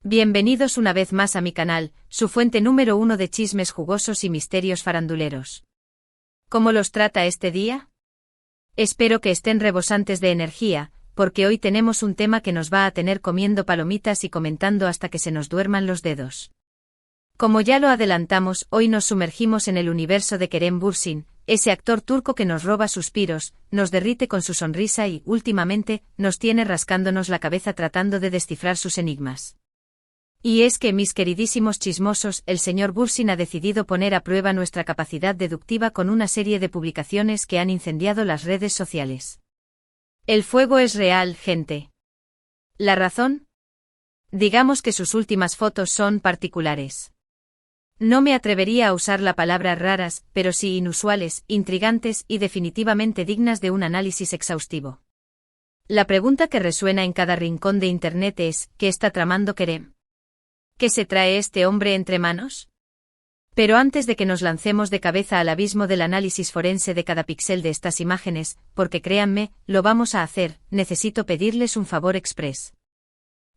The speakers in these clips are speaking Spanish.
Bienvenidos una vez más a mi canal, su fuente número 1 de chismes jugosos y misterios faranduleros. ¿Cómo los trata este día? Espero que estén rebosantes de energía, porque hoy tenemos un tema que nos va a tener comiendo palomitas y comentando hasta que se nos duerman los dedos. Como ya lo adelantamos, hoy nos sumergimos en el universo de Kerem Bürsin, ese actor turco que nos roba suspiros, nos derrite con su sonrisa y, últimamente, nos tiene rascándonos la cabeza tratando de descifrar sus enigmas. Y es que, mis queridísimos chismosos, el señor Bürsin ha decidido poner a prueba nuestra capacidad deductiva con una serie de publicaciones que han incendiado las redes sociales. El fuego es real, gente. ¿La razón? Digamos que sus últimas fotos son particulares. No me atrevería a usar la palabra raras, pero sí inusuales, intrigantes y definitivamente dignas de un análisis exhaustivo. La pregunta que resuena en cada rincón de Internet es, ¿qué está tramando Kerem? ¿Qué se trae este hombre entre manos? Pero antes de que nos lancemos de cabeza al abismo del análisis forense de cada píxel de estas imágenes, porque créanme, lo vamos a hacer, necesito pedirles un favor express.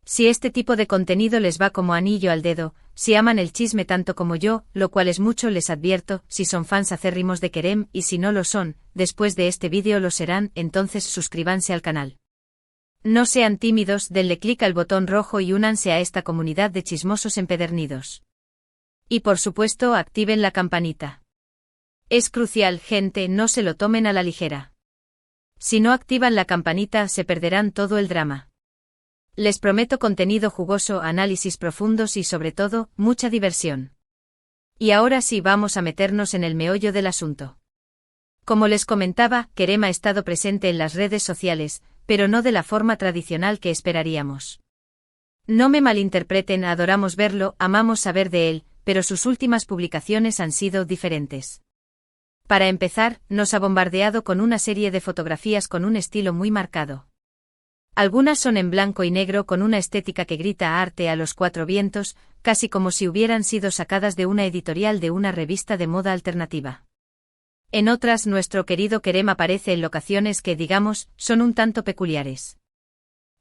Si este tipo de contenido les va como anillo al dedo, si aman el chisme tanto como yo, lo cual es mucho, les advierto, si son fans acérrimos de Kerem y si no lo son, después de este vídeo lo serán, entonces suscríbanse al canal. No sean tímidos, denle clic al botón rojo y únanse a esta comunidad de chismosos empedernidos. Y por supuesto activen la campanita. Es crucial, gente, no se lo tomen a la ligera. Si no activan la campanita se perderán todo el drama. Les prometo contenido jugoso, análisis profundos y sobre todo, mucha diversión. Y ahora sí vamos a meternos en el meollo del asunto. Como les comentaba, Kerem ha estado presente en las redes sociales, pero no de la forma tradicional que esperaríamos. No me malinterpreten, adoramos verlo, amamos saber de él, pero sus últimas publicaciones han sido diferentes. Para empezar, nos ha bombardeado con una serie de fotografías con un estilo muy marcado. Algunas son en blanco y negro con una estética que grita arte a los cuatro vientos, casi como si hubieran sido sacadas de una editorial de una revista de moda alternativa. En otras, nuestro querido Kerem aparece en locaciones que, digamos, son un tanto peculiares.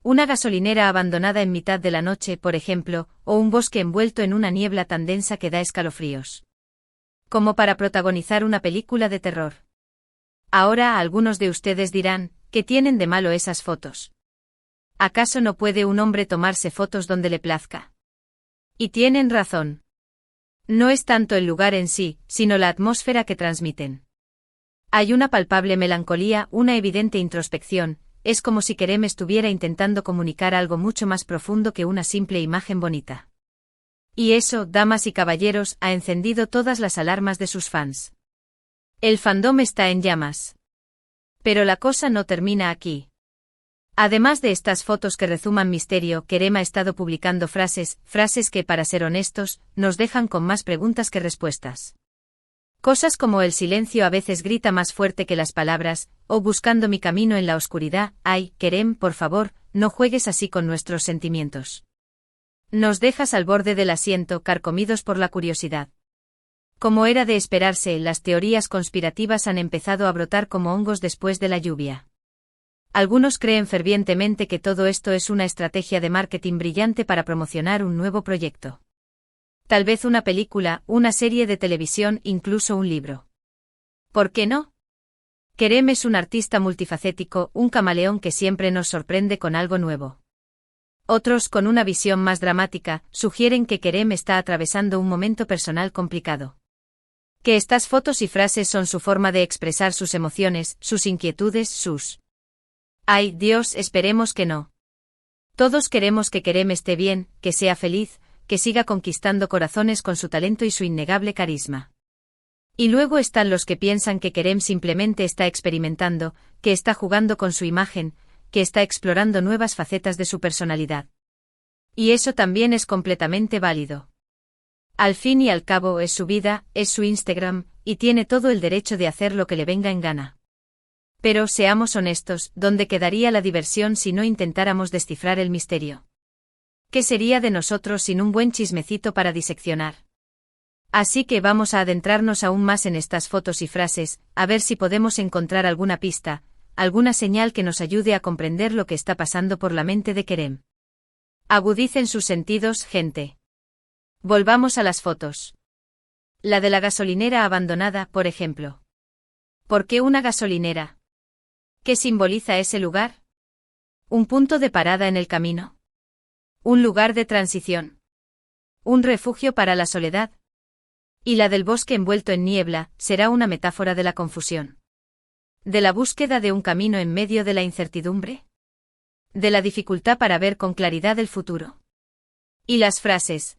Una gasolinera abandonada en mitad de la noche, por ejemplo, o un bosque envuelto en una niebla tan densa que da escalofríos. Como para protagonizar una película de terror. Ahora algunos de ustedes dirán, ¿qué tienen de malo esas fotos? ¿Acaso no puede un hombre tomarse fotos donde le plazca? Y tienen razón. No es tanto el lugar en sí, sino la atmósfera que transmiten. Hay una palpable melancolía, una evidente introspección, es como si Kerem estuviera intentando comunicar algo mucho más profundo que una simple imagen bonita. Y eso, damas y caballeros, ha encendido todas las alarmas de sus fans. El fandom está en llamas. Pero la cosa no termina aquí. Además de estas fotos que rezuman misterio, Kerem ha estado publicando frases que, para ser honestos, nos dejan con más preguntas que respuestas. Cosas como el silencio a veces grita más fuerte que las palabras, o buscando mi camino en la oscuridad. Ay, Kerem, por favor, no juegues así con nuestros sentimientos. Nos dejas al borde del asiento, carcomidos por la curiosidad. Como era de esperarse, las teorías conspirativas han empezado a brotar como hongos después de la lluvia. Algunos creen fervientemente que todo esto es una estrategia de marketing brillante para promocionar un nuevo proyecto. Tal vez una película, una serie de televisión, incluso un libro. ¿Por qué no? Kerem es un artista multifacético, un camaleón que siempre nos sorprende con algo nuevo. Otros, con una visión más dramática, sugieren que Kerem está atravesando un momento personal complicado. Que estas fotos y frases son su forma de expresar sus emociones, sus inquietudes, sus... Ay, Dios, esperemos que no. Todos queremos que Kerem esté bien, que sea feliz, que siga conquistando corazones con su talento y su innegable carisma. Y luego están los que piensan que Kerem simplemente está experimentando, que está jugando con su imagen, que está explorando nuevas facetas de su personalidad. Y eso también es completamente válido. Al fin y al cabo es su vida, es su Instagram, y tiene todo el derecho de hacer lo que le venga en gana. Pero, seamos honestos, ¿dónde quedaría la diversión si no intentáramos descifrar el misterio? ¿Qué sería de nosotros sin un buen chismecito para diseccionar? Así que vamos a adentrarnos aún más en estas fotos y frases, a ver si podemos encontrar alguna pista, alguna señal que nos ayude a comprender lo que está pasando por la mente de Kerem. Agudicen sus sentidos, gente. Volvamos a las fotos. La de la gasolinera abandonada, por ejemplo. ¿Por qué una gasolinera? ¿Qué simboliza ese lugar? ¿Un punto de parada en el camino? ¿Un lugar de transición? ¿Un refugio para la soledad? Y la del bosque envuelto en niebla, será una metáfora de la confusión. ¿De la búsqueda de un camino en medio de la incertidumbre? ¿De la dificultad para ver con claridad el futuro? Y las frases.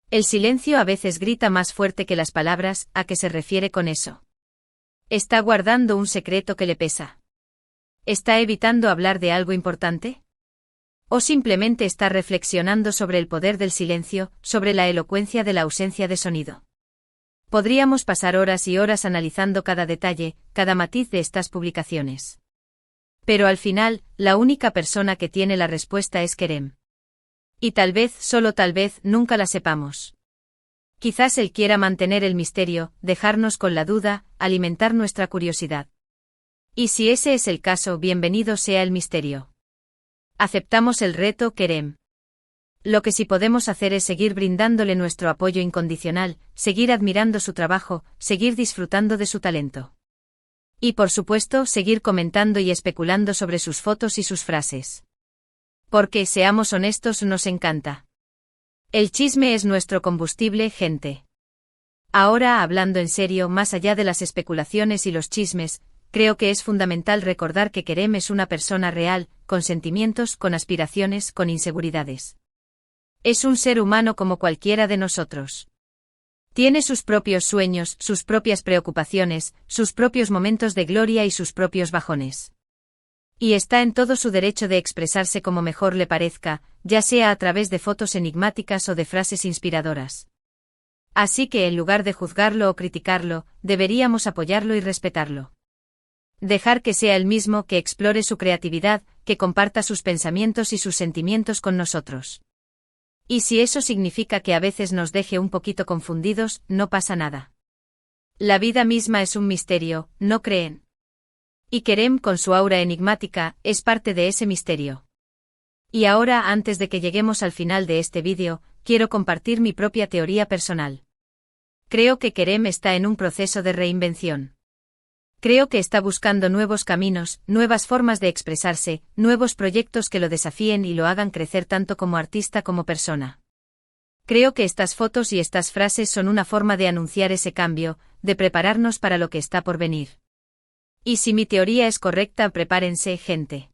El silencio a veces grita más fuerte que las palabras, ¿a qué se refiere con eso? ¿Está guardando un secreto que le pesa? ¿Está evitando hablar de algo importante? ¿O simplemente está reflexionando sobre el poder del silencio, sobre la elocuencia de la ausencia de sonido? Podríamos pasar horas y horas analizando cada detalle, cada matiz de estas publicaciones. Pero al final, la única persona que tiene la respuesta es Kerem. Y tal vez, solo tal vez, nunca la sepamos. Quizás él quiera mantener el misterio, dejarnos con la duda, alimentar nuestra curiosidad. Y si ese es el caso, bienvenido sea el misterio. Aceptamos el reto, Kerem. Lo que sí podemos hacer es seguir brindándole nuestro apoyo incondicional, seguir admirando su trabajo, seguir disfrutando de su talento. Y por supuesto, seguir comentando y especulando sobre sus fotos y sus frases. Porque, seamos honestos, nos encanta. El chisme es nuestro combustible, gente. Ahora, hablando en serio, más allá de las especulaciones y los chismes, creo que es fundamental recordar que Kerem es una persona real, con sentimientos, con aspiraciones, con inseguridades. Es un ser humano como cualquiera de nosotros. Tiene sus propios sueños, sus propias preocupaciones, sus propios momentos de gloria y sus propios bajones. Y está en todo su derecho de expresarse como mejor le parezca, ya sea a través de fotos enigmáticas o de frases inspiradoras. Así que en lugar de juzgarlo o criticarlo, deberíamos apoyarlo y respetarlo. Dejar que sea él mismo, que explore su creatividad, que comparta sus pensamientos y sus sentimientos con nosotros. Y si eso significa que a veces nos deje un poquito confundidos, no pasa nada. La vida misma es un misterio, ¿no creen? Y Kerem, con su aura enigmática, es parte de ese misterio. Y ahora, antes de que lleguemos al final de este vídeo, quiero compartir mi propia teoría personal. Creo que Kerem está en un proceso de reinvención. Creo que está buscando nuevos caminos, nuevas formas de expresarse, nuevos proyectos que lo desafíen y lo hagan crecer tanto como artista como persona. Creo que estas fotos y estas frases son una forma de anunciar ese cambio, de prepararnos para lo que está por venir. Y si mi teoría es correcta, prepárense, gente.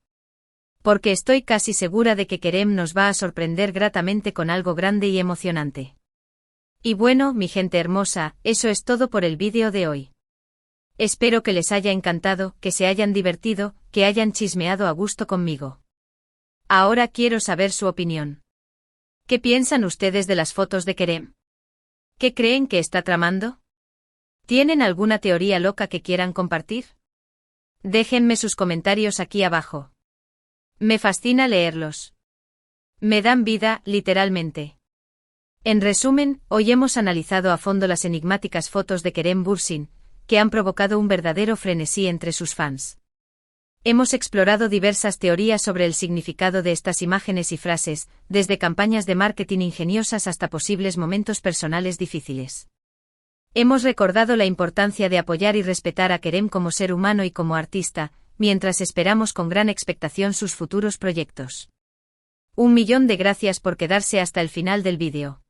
Porque estoy casi segura de que Kerem nos va a sorprender gratamente con algo grande y emocionante. Y bueno, mi gente hermosa, eso es todo por el vídeo de hoy. Espero que les haya encantado, que se hayan divertido, que hayan chismeado a gusto conmigo. Ahora quiero saber su opinión. ¿Qué piensan ustedes de las fotos de Kerem? ¿Qué creen que está tramando? ¿Tienen alguna teoría loca que quieran compartir? Déjenme sus comentarios aquí abajo. Me fascina leerlos. Me dan vida, literalmente. En resumen, hoy hemos analizado a fondo las enigmáticas fotos de Kerem Bürsin, que han provocado un verdadero frenesí entre sus fans. Hemos explorado diversas teorías sobre el significado de estas imágenes y frases, desde campañas de marketing ingeniosas hasta posibles momentos personales difíciles. Hemos recordado la importancia de apoyar y respetar a Kerem como ser humano y como artista, mientras esperamos con gran expectación sus futuros proyectos. 1.000.000 de gracias por quedarse hasta el final del vídeo.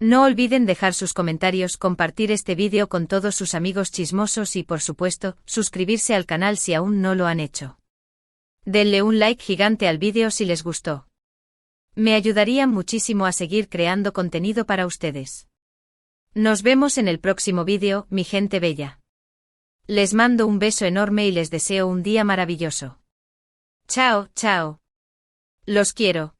No olviden dejar sus comentarios, compartir este vídeo con todos sus amigos chismosos y, por supuesto, suscribirse al canal si aún no lo han hecho. Denle un like gigante al vídeo si les gustó. Me ayudarían muchísimo a seguir creando contenido para ustedes. Nos vemos en el próximo vídeo, mi gente bella. Les mando un beso enorme y les deseo un día maravilloso. Chao, chao. Los quiero.